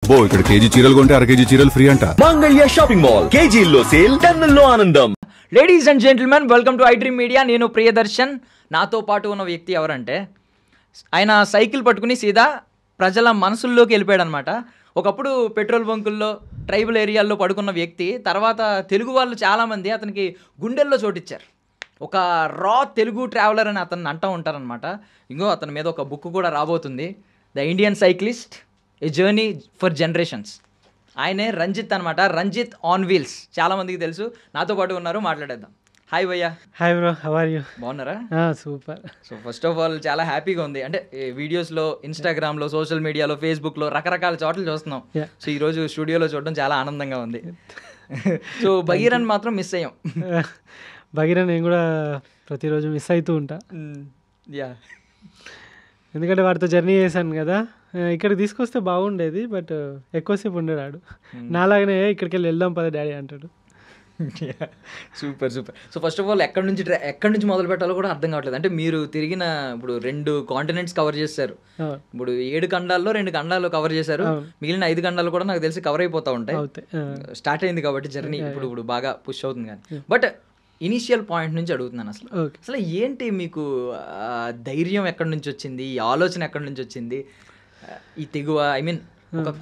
అబ్బో ఇక్కడ కేజీ చీరలు కొంటే అర కేజీ చీరలు ఫ్రీ అంట. మంగళ్య షాపింగ్ మాల్, కేజీల్లో సేల్, టన్నుల్లో ఆనందం. Ladies and gentlemen, welcome to I dream media. నేను ప్రియదర్శన్. నాతో పాటు ఉన్న వ్యక్తి ఎవరంటే, ఆయన సైకిల్ పట్టుకుని సీదా ప్రజల మనసుల్లోకి వెళ్ళిపోయాడు అనమాట. ఒకప్పుడు పెట్రోల్ బంకుల్లో, ట్రైబల్ ఏరియాల్లో పడుకున్న వ్యక్తి తర్వాత తెలుగు వాళ్ళు చాలామంది అతనికి గుండెల్లో చోటిచ్చారు. ఒక రా తెలుగు ట్రావెలర్ అని అతన్ని అంటూ ఉంటారనమాట. ఇంకో అతని మీద ఒక బుక్ కూడా రాబోతుంది, the Indian cyclist, A journey for generations. ఆయనే రంజిత్ అనమాట. రంజిత్ ఆన్ వీల్స్ చాలామందికి తెలుసు. నాతో పాటు ఉన్నారు, మాట్లాడేద్దాం. హాయ్ భయ్యా. Hi bro, how are you? బాగున్నారా? Super. So first of all చాలా హ్యాపీగా ఉంది. అంటే వీడియోస్లో, ఇన్స్టాగ్రామ్లో, సోషల్ మీడియాలో, ఫేస్బుక్లో రకరకాల చోట్ల చూస్తున్నాం. సో ఈరోజు స్టూడియోలో చూడడం చాలా ఆనందంగా ఉంది. సో భగీరన్ మాత్రం మిస్ అయ్యాం. భగీరన్ నేను కూడా ప్రతిరోజు మిస్ అవుతూ ఉంటా. యా, ఎందుకంటే వాడితో జర్నీ చేశాను కదా. ఇక్కడికి తీసుకొస్తే బాగుండేది, బట్ ఎక్కువసేపు ఉండడాడు. నాలాగనే ఇక్కడికి వెళ్ళి వెళ్దాం పద డాడీ అంటాడు. Super super. So first of all ఎక్కడి నుంచి మొదలు పెట్టాలో కూడా అర్థం కావట్లేదు. అంటే మీరు తిరిగిన ఇప్పుడు 2 కాంటినెంట్స్ కవర్ చేశారు. ఇప్పుడు 7 ఖండాల్లో 2 ఖండాలు కవర్ చేశారు. మిగిలిన 5 ఖండాలు కూడా నాకు తెలిసి కవర్ అయిపోతూ ఉంటాయి. స్టార్ట్ అయింది కాబట్టి జర్నీ ఇప్పుడు బాగా పుష్ అవుతుంది. కానీ బట్ ఇనీషియల్ పాయింట్ నుంచి అడుగుతున్నాను, అసలు ఏంటి మీకు ధైర్యం ఎక్కడి నుంచి వచ్చింది, ఈ ఆలోచన ఎక్కడి నుంచి వచ్చింది, ఈ తెగువ, ఐ మీన్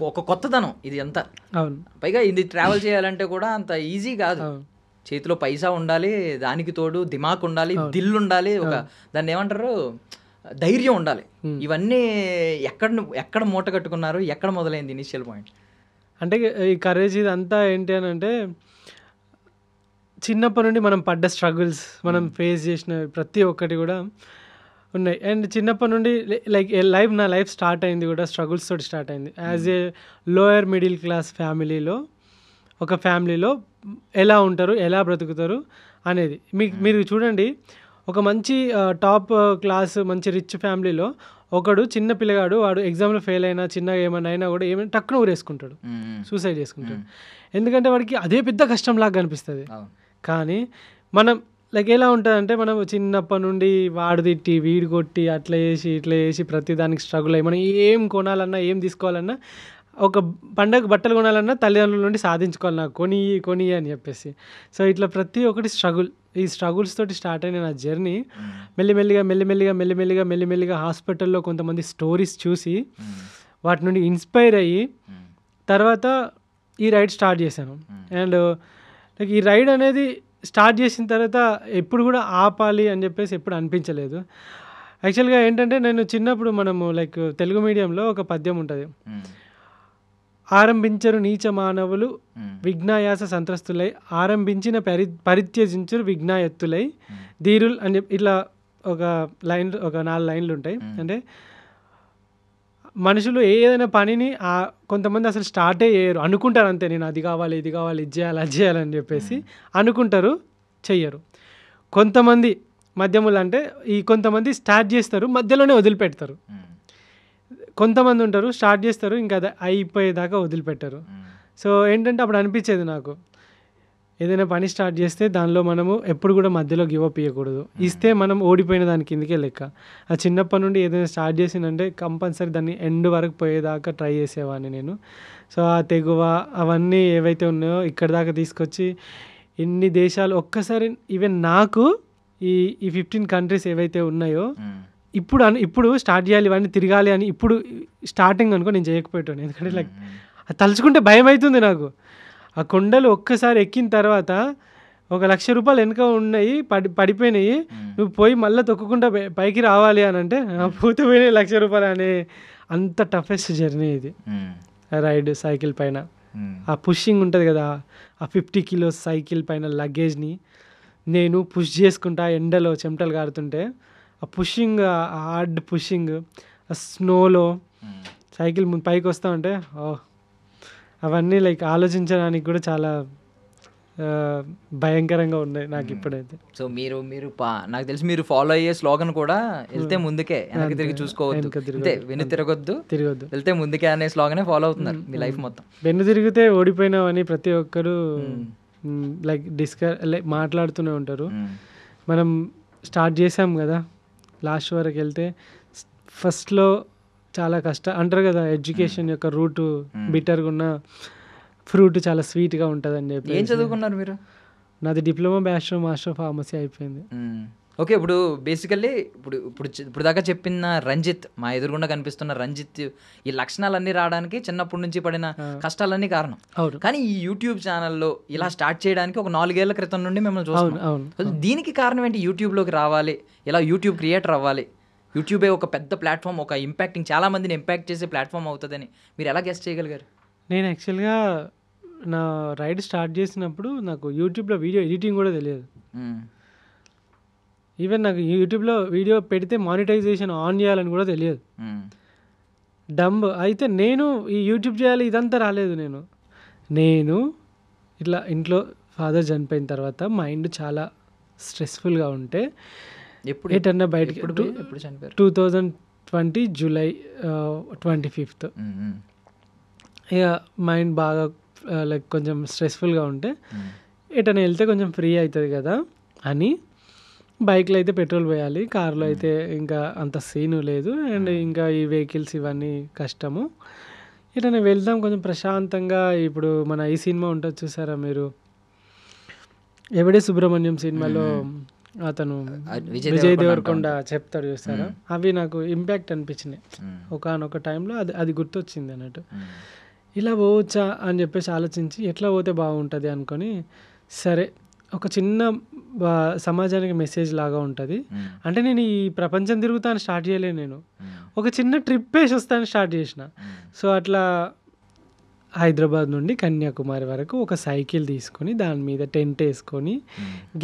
ఒక కొత్తదనం ఇది అంతా. పైగా ఇది ట్రావెల్ చేయాలంటే కూడా అంత ఈజీ కాదు. చేతిలో పైసా ఉండాలి, దానికి తోడు దిమాక్ ఉండాలి, దిల్ ఉండాలి, దాన్ని ఏమంటారు, ధైర్యం ఉండాలి. ఇవన్నీ ఎక్కడ మూట కట్టుకున్నారు, ఎక్కడ మొదలైంది ఇనిషియల్ పాయింట్? అంటే ఈ కరేజ్ ఇదంతా ఏంటి అని అంటే, చిన్నప్పటి నుండి మనం పడ్డ స్ట్రగుల్స్, మనం ఫేస్ చేసిన ప్రతి ఒక్కటి కూడా ఉన్నాయి. అండ్ చిన్నప్పటి నుండి లైక్ నా లైఫ్ స్టార్ట్ అయింది కూడా స్ట్రగుల్స్ తోటి స్టార్ట్ అయింది. As a lower middle class ఫ్యామిలీలో, ఒక ఫ్యామిలీలో ఎలా ఉంటారు, ఎలా బ్రతుకుతారు అనేది మీరు చూడండి. ఒక మంచి టాప్ క్లాస్, మంచి రిచ్ ఫ్యామిలీలో ఒకడు చిన్న పిల్లగాడు, వాడు ఎగ్జామ్లో ఫెయిల్ అయినా, చిన్నగా ఏమైనా అయినా కూడా ఏమైనా టక్కున ఊరేసుకుంటాడు, సూసైడ్ చేసుకుంటాడు. ఎందుకంటే వాడికి అదే పెద్ద కష్టంలాగా అనిపిస్తుంది. కానీ మనం లైక్ ఎలా ఉంటుందంటే, మనం చిన్నప్పటి నుండి వాడు తిట్టి, వీడు కొట్టి, అట్లా చేసి ఇట్లా చేసి ప్రతి దానికి స్ట్రగుల్ అయ్యి, మనం ఏం కొనాలన్నా, ఏం తీసుకోవాలన్నా, ఒక పండగ బట్టలు కొనాలన్నా తల్లిదండ్రుల నుండి సాధించుకోవాలి, నాకు కొని అని చెప్పేసి. సో ఇట్లా ప్రతి ఒక్కటి స్ట్రగుల్. ఈ స్ట్రగుల్స్ తోటి స్టార్ట్ అయిన నా జర్నీ మెల్లిమెల్లిగా హాస్పిటల్లో కొంతమంది స్టోరీస్ చూసి వాటి నుండి ఇన్స్పైర్ అయ్యి తర్వాత ఈ రైడ్ స్టార్ట్ చేశాను. అండ్ లైక్ ఈ రైడ్ అనేది స్టార్ట్ చేసిన తర్వాత ఎప్పుడు కూడా ఆపాలి అని చెప్పేసి ఎప్పుడు అనిపించలేదు. యాక్చువల్గా ఏంటంటే, నేను చిన్నప్పుడు మనము లైక్ తెలుగు మీడియంలో ఒక పద్యం ఉంటుంది, ఆరంభించరు నీచ మానవులు విఘ్నాయాస సంత్రస్తులై, ఆరంభించిన పరిత్యజించరు విఘ్నాయత్తులై ధీరులు అని చెప్పి ఇట్లా ఒక 4 లైన్లు ఉంటాయి. అంటే మనుషులు ఏదైనా పనిని కొంతమంది అసలు స్టార్టే చేయరు, అనుకుంటారు అంతే, నేను అది కావాలి, ఇది కావాలి, ఇది చేయాలి అని చెప్పేసి అనుకుంటారు, చెయ్యరు. కొంతమంది మధ్యములు అంటే కొంతమంది స్టార్ట్ చేస్తారు, మధ్యలోనే వదిలిపెడతారు. కొంతమంది ఉంటారు స్టార్ట్ చేస్తారు, ఇంకా అది అయిపోయేదాకా వదిలిపెట్టరు. సో ఏంటంటే అప్పుడు అనిపించేది నాకు, ఏదైనా పని స్టార్ట్ చేస్తే దానిలో మనము ఎప్పుడు కూడా మధ్యలో గివప్ ఇవ్వకూడదు. ఇస్తే మనం ఓడిపోయిన దాని కిందకే లెక్క. ఆ చిన్నప్పటి నుండి ఏదైనా స్టార్ట్ చేసిందంటే కంపల్సరీ దాన్ని ఎండ్ వరకు పోయేదాకా ట్రై చేసేవాడిని నేను. సో ఆ తెగువ అవన్నీ ఏవైతే ఉన్నాయో ఇక్కడ దాకా తీసుకొచ్చి ఇన్ని దేశాలు ఒక్కసారి, ఈవెన్ నాకు ఈ 15 కంట్రీస్ ఏవైతే ఉన్నాయో ఇప్పుడు స్టార్ట్ చేయాలి, ఇవన్నీ తిరగాలి అని ఇప్పుడు స్టార్టింగ్ అనుకో నేను చేయకపోయాను. ఎందుకంటే లైక్ అది తలుచుకుంటే భయం అవుతుంది నాకు. ఆ కొండలు ఒక్కసారి ఎక్కిన తర్వాత ₹1,00,000 వెనక ఉన్నాయి, పడిపోయినాయి, నువ్వు పోయి మళ్ళీ తొక్కుకుంటా పైకి రావాలి అని అంటే పోతే పోయినాయి ₹1,00,000 అనే అంత టఫెస్ట్ జర్నీ ఇది రైడ్ సైకిల్ పైన. ఆ పుషింగ్ ఉంటుంది కదా, ఆ 50 కిలోస్ సైకిల్ పైన లగేజ్ని నేను పుష్ చేసుకుంటా, ఎండలో చెమటలు కారుతుంటే ఆ పుషింగ్, ఆ హార్డ్ పుషింగ్, ఆ స్నోలో సైకిల్ పైకి వస్తా ఉంటే అవన్నీ లైక్ ఆలోచించడానికి కూడా చాలా భయంకరంగా ఉన్నాయి నాకు ఇప్పుడైతే. సో మీరు నాకు తెలిసి మీరు ఫాలో అయ్యే స్లోగన్ కూడా వెళ్తే ముందుకే, వెనక్కి తిరిగి చూసుకోవద్దు, అంతే, వెన్ను తిరగొద్దు, వెళ్తే ముందుకే అనే స్లోగనే ఫాలో అవుతున్నారు మీ లైఫ్ మొత్తం. వెన్ను తిరిగితే ఓడిపోయినావని ప్రతి ఒక్కరు లైక్ మాట్లాడుతూనే ఉంటారు. మనం స్టార్ట్ చేసాం కదా, లాస్ట్ వరకు వెళ్తే ఫస్ట్లో చాలా అంటారు కదా, ఎడ్యుకేషన్ యొక్క రూట్ బిటర్గా ఉన్న ఫ్రూట్ చాలా స్వీట్గా ఉంటుందని చెప్పి. ఏం చదువుకున్నారు మీరు? నాది డిప్లొమా బ్యాచిలర్ మాస్టర్ ఫార్మసీ అయిపోయింది. ఓకే, ఇప్పుడు బేసికల్లీ ఇప్పుడు దాకా చెప్పిన రంజిత్, మా ఎదురుగుండా కనిపిస్తున్న రంజిత్, ఈ లక్షణాలన్నీ రావడానికి చిన్నప్పటి నుంచి పడిన కష్టాలన్నీ కారణం. కానీ ఈ యూట్యూబ్ ఛానల్లో ఇలా స్టార్ట్ చేయడానికి ఒక 4 ఏళ్ల క్రితం నుండి మిమ్మల్ని చూస్తున్నాం. దీనికి కారణం ఏంటి? యూట్యూబ్లోకి రావాలి, ఇలా యూట్యూబ్ క్రియేటర్ అవ్వాలి, యూట్యూబే ఒక పెద్ద ప్లాట్ఫామ్, ఒక ఇంపాక్టింగ్, చాలా మందిని ఇంపాక్ట్ చేసే ప్లాట్ఫామ్ అవుతుందని మీరు ఎలా గెస్ చేయగలిగారు? నేను యాక్చువల్గా నా రైడ్ స్టార్ట్ చేసినప్పుడు నాకు యూట్యూబ్లో వీడియో ఎడిటింగ్ కూడా తెలియదు. ఈవెన్ నాకు యూట్యూబ్లో వీడియో పెడితే మానిటైజేషన్ ఆన్ చేయాలని కూడా తెలియదు. డంబ్ అయితే నేను ఈ యూట్యూబ్ చేయాలి ఇదంతా రాలేదు. నేను ఇట్లా ఇంట్లో ఫాదర్ చనిపోయిన తర్వాత మైండ్ చాలా స్ట్రెస్ఫుల్గా ఉంటే ఎటన్నా బయటకి 2020 జూలై 25 ఇక మైండ్ బాగా లైక్ కొంచెం స్ట్రెస్ఫుల్గా ఉంటే ఎటన్నా వెళ్తే కొంచెం ఫ్రీ అవుతుంది కదా అని, బైక్లో అయితే పెట్రోల్ పోయాలి, కార్లో అయితే ఇంకా అంత సీను లేదు, అండ్ ఇంకా ఈ వెహికల్స్ ఇవన్నీ కష్టము, ఇట్లా వెళ్దాం కొంచెం ప్రశాంతంగా. ఇప్పుడు మన ఈ సినిమా ఉంటుంది చూసారా మీరు, ఎవడే సుబ్రహ్మణ్యం సినిమాలో అతను విజయ్ దేవరకొండ చెప్తాడు చూస్తారా, అవి నాకు ఇంపాక్ట్ అనిపించినాయి ఒకనొక టైంలో. అది గుర్తొచ్చింది అన్నట్టు. ఇలా పోవచ్చా అని చెప్పేసి ఆలోచించి ఎట్లా పోతే బాగుంటుంది అనుకొని, సరే ఒక చిన్న సమాజానికి మెసేజ్ లాగా ఉంటుంది అంటే, నేను ఈ ప్రపంచం తిరుగుతాను స్టార్ట్ చేయలేను, నేను ఒక చిన్న ట్రిప్ వేసి వస్తాను స్టార్ట్ చేసిన. సో అట్లా హైదరాబాద్ నుండి కన్యాకుమారి వరకు ఒక సైకిల్ తీసుకొని దాని మీద టెంట్ వేసుకొని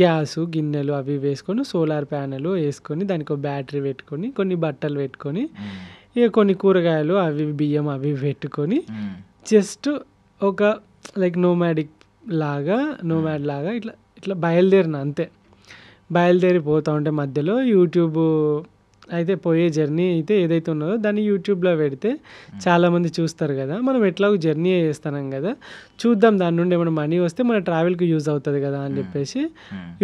గ్యాసు గిన్నెలు అవి వేసుకొని సోలార్ ప్యానెల్ వేసుకొని దానికి ఒక బ్యాటరీ పెట్టుకొని కొన్ని బట్టలు పెట్టుకొని ఇక కొన్ని కూరగాయలు అవి బియ్యం అవి పెట్టుకొని జస్ట్ ఒక లైక్ నోమాడ్ లాగా ఇట్లా బయలుదేరిన అంతే. బయలుదేరిపోతూ ఉంటే మధ్యలో యూట్యూబ్ అయితే పోయే జర్నీ అయితే ఏదైతే ఉన్నదో దాన్ని యూట్యూబ్లో పెడితే చాలామంది చూస్తారు కదా, మనం ఎట్లాగో జర్నీ చేస్తున్నాం కదా, చూద్దాం దాని నుండి ఏమైనా మనీ వస్తే మన ట్రావెల్కి యూజ్ అవుతుంది కదా అని చెప్పేసి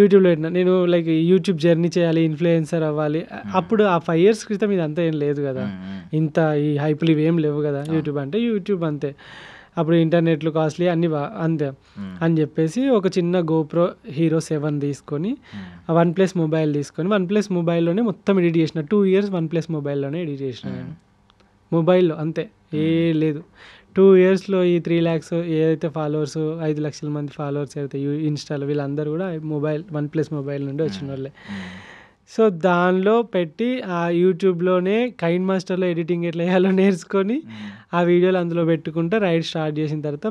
యూట్యూబ్లో పెట్టిన. నేను లైక్ యూట్యూబ్ జర్నీ చేయాలి, ఇన్ఫ్లుయెన్సర్ అవ్వాలి, అప్పుడు ఆ 5 years క్రితం ఇదంతా ఏం లేదు కదా, ఇంత ఈ హైప్లు ఇవి ఏం లేవు కదా. యూట్యూబ్ అంటే యూట్యూబ్ అంతే, అప్పుడు ఇంటర్నెట్లు కాస్ట్లీ అన్నీ అంతే అని చెప్పేసి ఒక చిన్న GoPro Hero 7 తీసుకొని OnePlus మొబైల్ తీసుకొని OnePlus మొబైల్లోనే మొత్తం ఎడిట్ చేసిన. 2 years OnePlus మొబైల్లోనే ఎడిట్ చేసిన నేను, మొబైల్లో అంతే, ఏ లేదు. 2 yearsలో ఈ 3 lakhs ఏదైతే ఫాలోవర్స్ 5 లక్షల మంది ఫాలోవర్స్ అయితే ఇన్స్టాలో వీళ్ళందరూ కూడా OnePlus మొబైల్ నుండి వచ్చిన వాళ్ళే. సో దానిలో పెట్టి ఆ యూట్యూబ్లోనే కైన్ మాస్టర్లో ఎడిటింగ్ ఎట్లా వేయాలో నేర్చుకొని ఆ వీడియోలు అందులో పెట్టుకుంటే రైడ్ స్టార్ట్ చేసిన తర్వాత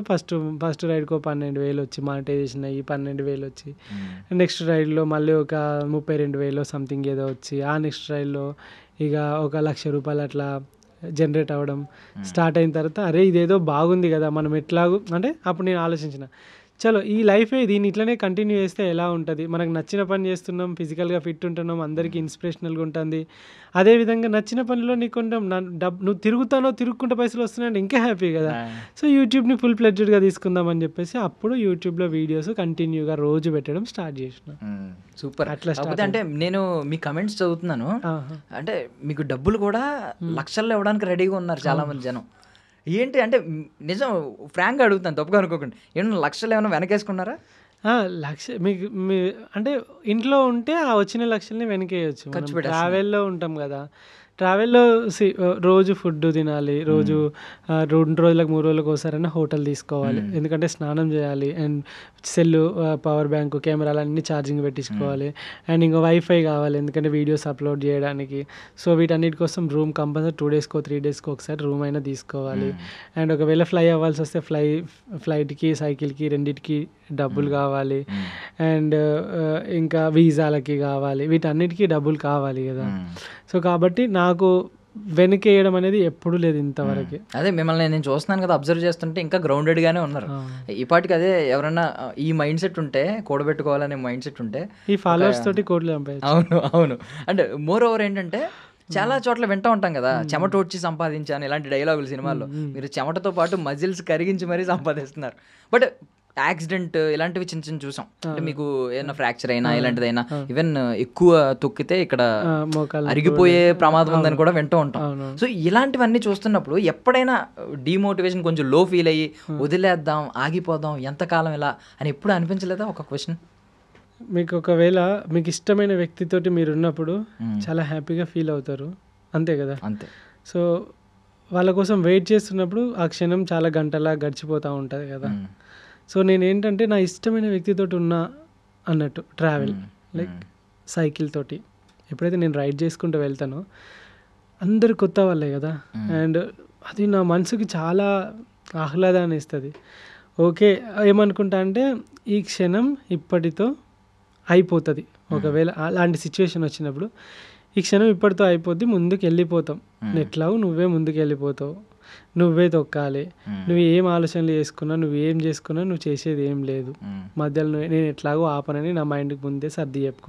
ఫస్ట్ రైడ్కో 12,000 వచ్చి మానిటైజేషన్ అయ్యి 12,000 వచ్చి, నెక్స్ట్ రైడ్లో మళ్ళీ ఒక 32,000 సంథింగ్ ఏదో వచ్చి, ఆ నెక్స్ట్ రైడ్లో ఇక ఒక ₹1,00,000 అట్లా జనరేట్ అవ్వడం స్టార్ట్ అయిన తర్వాత అరే ఇదేదో బాగుంది కదా, మనం ఎట్లాగూ అంటే అప్పుడు నేను ఆలోచించిన, చలో ఈ లైఫే దీన్ని ఇట్లనే కంటిన్యూ చేస్తే ఎలా ఉంటుంది, మనకు నచ్చిన పని చేస్తున్నాం, ఫిజికల్గా ఫిట్ ఉంటున్నాం, అందరికీ ఇన్స్పిరేషనల్గా ఉంటుంది, అదేవిధంగా నచ్చిన పనిలో నీకు కొంచెం నువ్వు తిరుగుకుంటే పైసలు వస్తున్నాయంటే ఇంకా హ్యాపీ కదా. సో యూట్యూబ్ని ఫుల్ ప్లెడ్జ్డ్గా తీసుకుందాం అని చెప్పేసి అప్పుడు యూట్యూబ్లో వీడియోస్ కంటిన్యూగా రోజు పెట్టడం స్టార్ట్ చేసిన. సూపర్. అట్లా అంటే నేను మీ కమెంట్స్ చదువుతున్నాను, అంటే మీకు డబ్బులు కూడా లక్షల్లో ఇవ్వడానికి రెడీగా ఉన్నారు చాలా మంది జనం. ఏంటి అంటే నిజం ఫ్రాంక్గా అడుగుతాను, తప్పుగా అనుకోకండి, ఏమన్నా లక్షలు ఏమైనా వెనకేసుకున్నారా? మీకు అంటే ఇంట్లో ఉంటే ఆ వచ్చిన లక్షల్ని వెనకేయచ్చు. ట్రావెల్లో ఉంటాం కదా, ట్రావెల్లో రోజు ఫుడ్ తినాలి, రోజు 2 రోజులకు 3 రోజులకు ఒకసారైనా హోటల్ తీసుకోవాలి, ఎందుకంటే స్నానం చేయాలి, అండ్ సెల్ పవర్ బ్యాంక్ కెమెరాలు అన్నీ ఛార్జింగ్ పెట్టించుకోవాలి, అండ్ ఇంకా వైఫై కావాలి ఎందుకంటే వీడియోస్ అప్లోడ్ చేయడానికి. సో వీటన్నిటి కోసం రూమ్ కంపల్సరీ 2 daysకో 3 daysకో ఒకసారి రూమ్ అయినా తీసుకోవాలి. అండ్ ఒకవేళ ఫ్లై అవ్వాల్సి వస్తే ఫ్లైట్కి సైకిల్కి రెండింటికి డబ్బులు కావాలి, అండ్ ఇంకా వీసాలకి కావాలి, వీటన్నిటికీ డబ్బులు కావాలి కదా. సో కాబట్టి నాకు వెనకేయడం అనేది ఎప్పుడూ లేదు ఇంతవరకు. అదే మిమ్మల్ని నేను చూస్తున్నాను కదా, అబ్జర్వ్ చేస్తుంటే ఇంకా గ్రౌండెడ్గానే ఉన్నారు. ఇప్పటికి అదే ఎవరన్నా ఈ మైండ్ సెట్ ఉంటే, కూడబెట్టుకోవాలనే మైండ్ సెట్ ఉంటే ఈ ఫాలోవర్స్ తోటి కోట్లు సంపాదించు. అవును. అంటే మోర్ ఓవర్ ఏంటంటే చాలా చోట్ల వింటూ ఉంటాం కదా, చెమట వచ్చి సంపాదించాను ఇలాంటి డైలాగులు సినిమాల్లో. మీరు చెమటతో పాటు మజిల్స్ కరిగించి మరీ సంపాదిస్తున్నారు. బట్ యాక్సిడెంట్ ఇలాంటివి చిన్న చిన్న చూసాం. అంటే మీకు ఏదైనా ఫ్రాక్చర్ అయినా ఇలాంటిదైనా ఈవెన్ ఎక్కువ తొక్కితే ఇక్కడ అరిగిపోయే ప్రమాదం ఉందని కూడా వింటూ ఉంటాం. సో ఇలాంటివన్నీ చూస్తున్నప్పుడు ఎప్పుడైనా డిమోటివేషన్ కొంచెం లో ఫీల్ అయ్యి వదిలేద్దాం, ఆగిపోదాం, ఎంతకాలం ఇలా అని ఎప్పుడు అనిపించలేదా? ఒక క్వశ్చన్, మీకు ఒకవేళ మీకు ఇష్టమైన వ్యక్తితోటి మీరు ఉన్నప్పుడు చాలా హ్యాపీగా ఫీల్ అవుతారు, అంతే కదా? అంతే. సో వాళ్ళ కోసం వెయిట్ చేస్తున్నప్పుడు ఆ క్షణం చాలా గంటలా గడిచిపోతూ ఉంటుంది కదా. సో నేనేంటంటే నా ఇష్టమైన వ్యక్తితోటి ఉన్నా అన్నట్టు ట్రావెల్ లైక్ సైకిల్ తోటి ఎప్పుడైతే నేను రైడ్ చేసుకుంటూ వెళ్తానో అందరు కొత్త వాళ్ళే కదా, అండ్ అది నా మనసుకి చాలా ఆహ్లాదాన్ని ఇస్తుంది. ఓకే, ఏమనుకుంటా అంటే ఈ క్షణం ఇప్పటితో అయిపోతుంది. ఒకవేళ అలాంటి సిచ్యువేషన్ వచ్చినప్పుడు ఈ క్షణం ఇప్పటితో అయిపోద్ది, ముందుకు వెళ్ళిపోతాం. ఎట్లాగో నువ్వే ముందుకు వెళ్ళిపోతావు, నువ్వే తొక్కాలి, నువ్వు ఏం ఆలోచనలు చేసుకున్నా, నువ్వు ఏం చేసుకున్నా నువ్వు చేసేది ఏం లేదు, మధ్యలో నేను ఎట్లాగో ఆపనని నా మైండ్కి ముందే సర్ది చెప్పుకుంటాను.